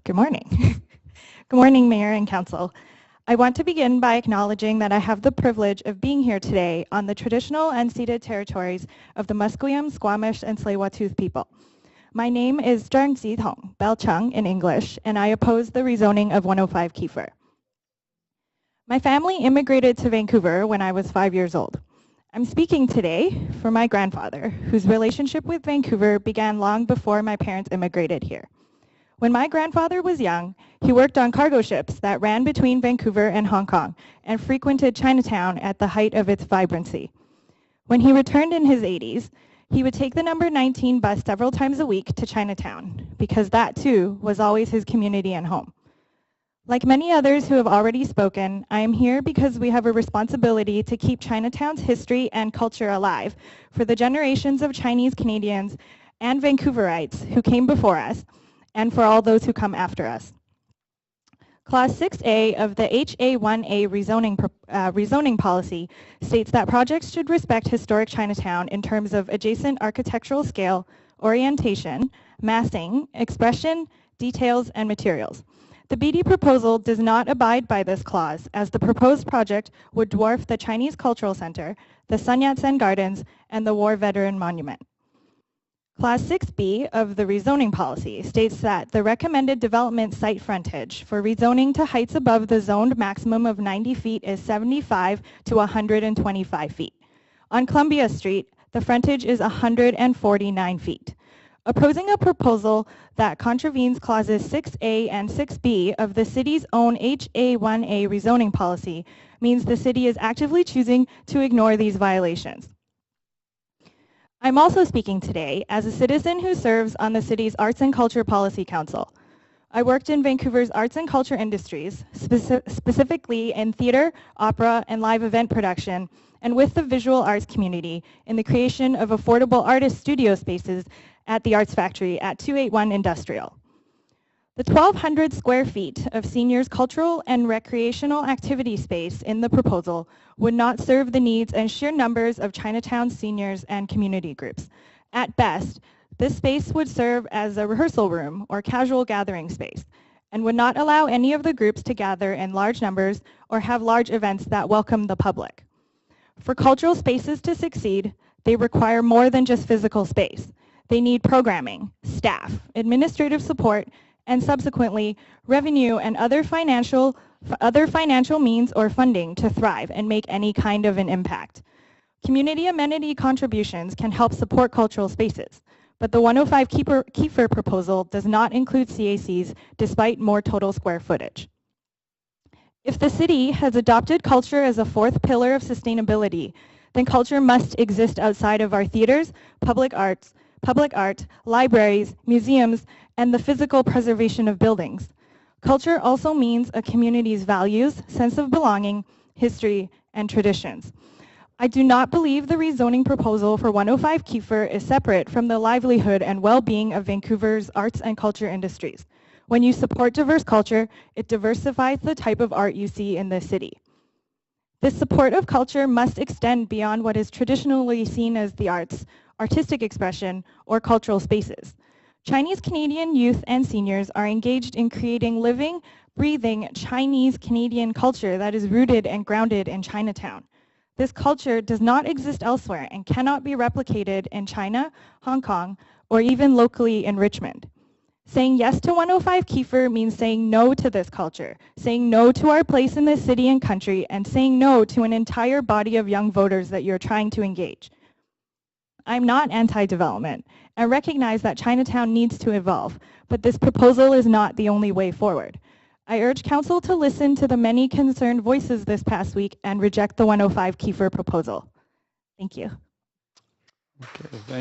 Good morning. Good morning, Mayor and Council. I want to begin by acknowledging that I have the privilege of being here today on the traditional unceded territories of the Musqueam, Squamish, and Tsleil-Waututh people. My name is Belle Cheung in English, and I oppose the rezoning of 105 Keefer. My family immigrated to Vancouver when I was 5 years old. I'm speaking today for my grandfather, whose relationship with Vancouver began long before my parents immigrated here. When my grandfather was young, he worked on cargo ships that ran between Vancouver and Hong Kong and frequented Chinatown at the height of its vibrancy. When he returned in his 80s, he would take the number 19 bus several times a week to Chinatown, because that too was always his community and home. Like many others who have already spoken, I am here because we have a responsibility to keep Chinatown's history and culture alive for the generations of Chinese Canadians and Vancouverites who came before us, and for all those who come after us. Clause 6A of the HA1A rezoning policy states that projects should respect historic Chinatown in terms of adjacent architectural scale, orientation, massing, expression, details, and materials. The BD proposal does not abide by this clause, as the proposed project would dwarf the Chinese Cultural Center, the Sun Yat-sen Gardens, and the War Veteran Monument. Clause 6B of the rezoning policy states that the recommended development site frontage for rezoning to heights above the zoned maximum of 90 feet is 75 to 125 feet. On Columbia Street, the frontage is 149 feet. Opposing a proposal that contravenes clauses 6A and 6B of the city's own HA1A rezoning policy means the city is actively choosing to ignore these violations. I'm also speaking today as a citizen who serves on the city's Arts and Culture Policy Council. I worked in Vancouver's arts and culture industries, specifically in theater, opera, and live event production, and with the visual arts community in the creation of affordable artist studio spaces at the Arts Factory at 281 Industrial. The 1,200 square feet of seniors' cultural and recreational activity space in the proposal would not serve the needs and sheer numbers of Chinatown seniors and community groups. At best, this space would serve as a rehearsal room or casual gathering space and would not allow any of the groups to gather in large numbers or have large events that welcome the public. For cultural spaces to succeed, they require more than just physical space. They need programming, staff, administrative support, and subsequently revenue and other financial means or funding to thrive and make any kind of an impact. Community amenity contributions can help support cultural spaces, but the 105 Keefer proposal does not include CACs despite more total square footage. If the city has adopted culture as a fourth pillar of sustainability, then culture must exist outside of our theaters, public art, libraries, museums, and the physical preservation of buildings. Culture also means a community's values, sense of belonging, history, and traditions. I do not believe the rezoning proposal for 105 Keefer is separate from the livelihood and well-being of Vancouver's arts and culture industries. When you support diverse culture, it diversifies the type of art you see in the city. This support of culture must extend beyond what is traditionally seen as the arts, artistic expression, or cultural spaces. Chinese Canadian youth and seniors are engaged in creating living, breathing Chinese Canadian culture that is rooted and grounded in Chinatown. This culture does not exist elsewhere and cannot be replicated in China, Hong Kong, or even locally in Richmond. Saying yes to 105 Keefer means saying no to this culture, saying no to our place in this city and country, and saying no to an entire body of young voters that you're trying to engage. I'm not anti-development and recognize that Chinatown needs to evolve, but this proposal is not the only way forward. I urge Council to listen to the many concerned voices this past week and reject the 105 Keefer proposal. Thank you. Okay, thank you.